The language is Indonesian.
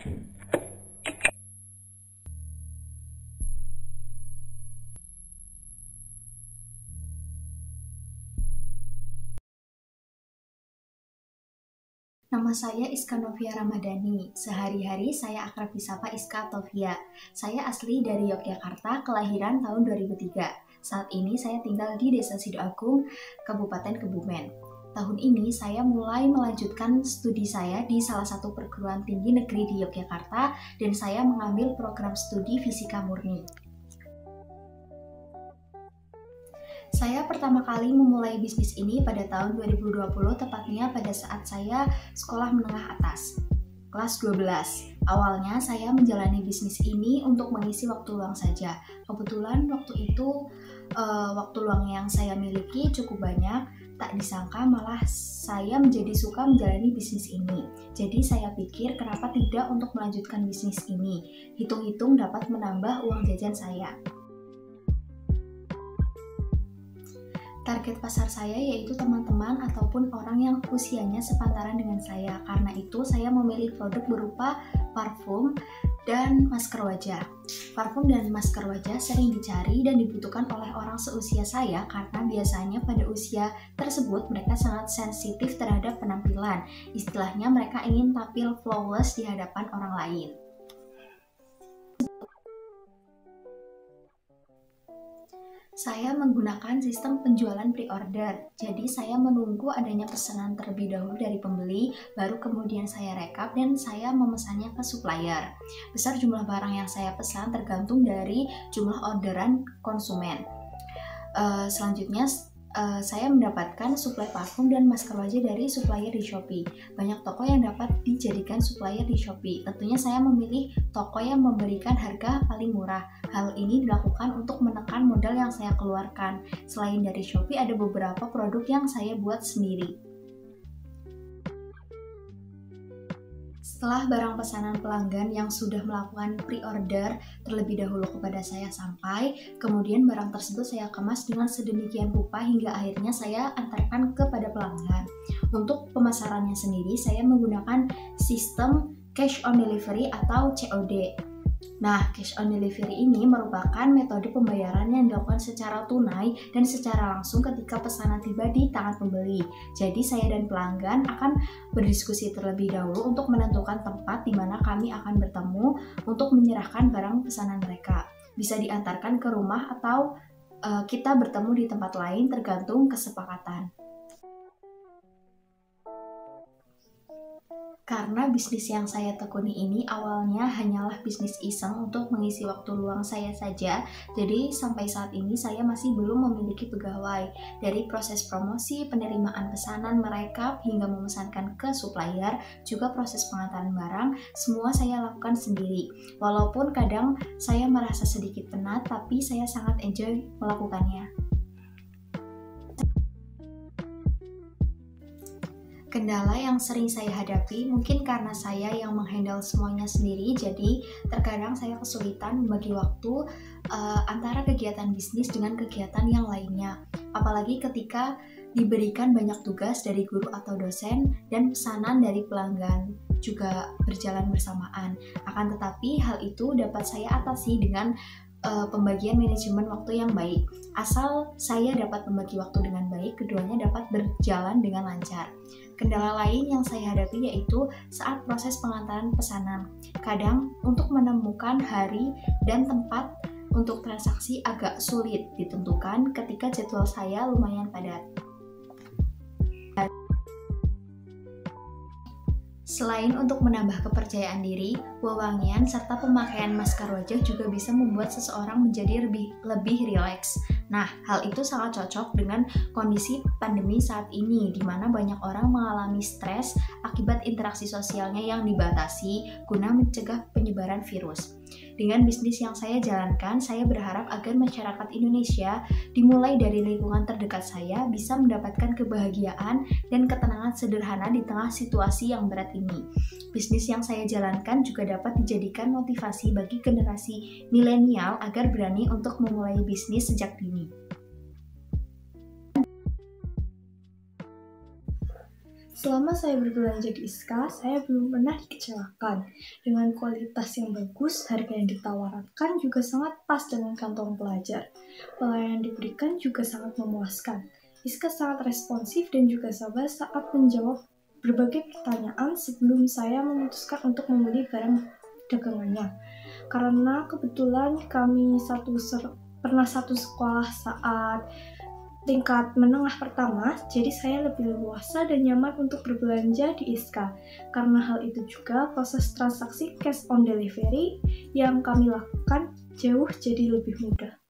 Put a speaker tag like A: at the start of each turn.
A: Nama saya Iska Novia Ramadhani. Sehari-hari saya akrab disapa Iska atau Via. Saya asli dari Yogyakarta, kelahiran tahun 2003. Saat ini saya tinggal di Desa Sidoagung, Kabupaten Kebumen. Tahun ini saya mulai melanjutkan studi saya di salah satu perguruan tinggi negeri di Yogyakarta dan saya mengambil program studi Fisika Murni. Saya pertama kali memulai bisnis ini pada tahun 2020, tepatnya pada saat saya sekolah menengah atas, kelas 12. Awalnya saya menjalani bisnis ini untuk mengisi waktu luang saja. Kebetulan waktu itu waktu luang yang saya miliki cukup banyak. Tak disangka malah saya menjadi suka menjalani bisnis ini. Jadi saya pikir kenapa tidak untuk melanjutkan bisnis ini. Hitung-hitung dapat menambah uang jajan saya. Target pasar saya yaitu teman-teman ataupun orang yang usianya sepantaran dengan saya. Karena itu saya memilih produk berupa parfum dan masker wajah. Parfum dan masker wajah sering dicari dan dibutuhkan oleh orang seusia saya karena biasanya pada usia tersebut mereka sangat sensitif terhadap penampilan. Istilahnya mereka ingin tampil flawless di hadapan orang lain. Saya menggunakan sistem penjualan pre-order, jadi saya menunggu adanya pesanan terlebih dahulu dari pembeli, baru kemudian saya rekap dan saya memesannya ke supplier. Besar jumlah barang yang saya pesan tergantung dari jumlah orderan konsumen. Selanjutnya, saya mendapatkan suplai parfum dan masker wajah dari supplier di Shopee. Banyak toko yang dapat dijadikan supplier di Shopee. Tentunya saya memilih toko yang memberikan harga paling murah. Hal ini dilakukan untuk menekan modal yang saya keluarkan. Selain dari Shopee, ada beberapa produk yang saya buat sendiri. Setelah barang pesanan pelanggan yang sudah melakukan pre-order terlebih dahulu kepada saya sampai, kemudian barang tersebut saya kemas dengan sedemikian rupa hingga akhirnya saya antarkan kepada pelanggan. Untuk pemasarannya sendiri, saya menggunakan sistem cash on delivery atau COD. Nah, cash on delivery ini merupakan metode pembayaran yang dilakukan secara tunai dan secara langsung ketika pesanan tiba di tangan pembeli. Jadi saya dan pelanggan akan berdiskusi terlebih dahulu untuk menentukan tempat di mana kami akan bertemu untuk menyerahkan barang pesanan mereka. Bisa diantarkan ke rumah atau kita bertemu di tempat lain tergantung kesepakatan. Karena bisnis yang saya tekuni ini awalnya hanyalah bisnis iseng untuk mengisi waktu luang saya saja, jadi sampai saat ini saya masih belum memiliki pegawai. Dari proses promosi, penerimaan pesanan, merekap, hingga memesankan ke supplier, juga proses pengantaran barang, semua saya lakukan sendiri. Walaupun kadang saya merasa sedikit penat, tapi saya sangat enjoy melakukannya. Kendala yang sering saya hadapi mungkin karena saya yang menghandle semuanya sendiri, jadi terkadang saya kesulitan membagi waktu antara kegiatan bisnis dengan kegiatan yang lainnya. Apalagi ketika diberikan banyak tugas dari guru atau dosen dan pesanan dari pelanggan juga berjalan bersamaan. Akan tetapi hal itu dapat saya atasi dengan pembagian manajemen waktu yang baik. Asal saya dapat membagi waktu dengan baik, keduanya dapat berjalan dengan lancar. Kendala lain yang saya hadapi yaitu saat proses pengantaran pesanan. Kadang untuk menemukan hari dan tempat untuk transaksi agak sulit ditentukan ketika jadwal saya lumayan padat. Selain untuk menambah kepercayaan diri, wewangian serta pemakaian masker wajah juga bisa membuat seseorang menjadi lebih rileks. Nah, hal itu sangat cocok dengan kondisi pandemi saat ini, di mana banyak orang mengalami stres akibat interaksi sosialnya yang dibatasi guna mencegah penyebaran virus. Dengan bisnis yang saya jalankan, saya berharap agar masyarakat Indonesia, dimulai dari lingkungan terdekat saya, bisa mendapatkan kebahagiaan dan ketenangan sederhana di tengah situasi yang berat ini. Bisnis yang saya jalankan juga dapat dijadikan motivasi bagi generasi milenial agar berani untuk memulai bisnis sejak dini.
B: Selama saya berbelanja di Iska, saya belum pernah dikecewakan. Dengan kualitas yang bagus, harga yang ditawarkan juga sangat pas dengan kantong pelajar. Pelayanan yang diberikan juga sangat memuaskan. Iska sangat responsif dan juga sabar saat menjawab berbagai pertanyaan sebelum saya memutuskan untuk membeli barang dagangannya. Karena kebetulan kami pernah satu sekolah saat tingkat menengah pertama, jadi saya lebih leluasa dan nyaman untuk berbelanja di Iska. Karena hal itu juga proses transaksi cash on delivery yang kami lakukan jauh jadi lebih mudah.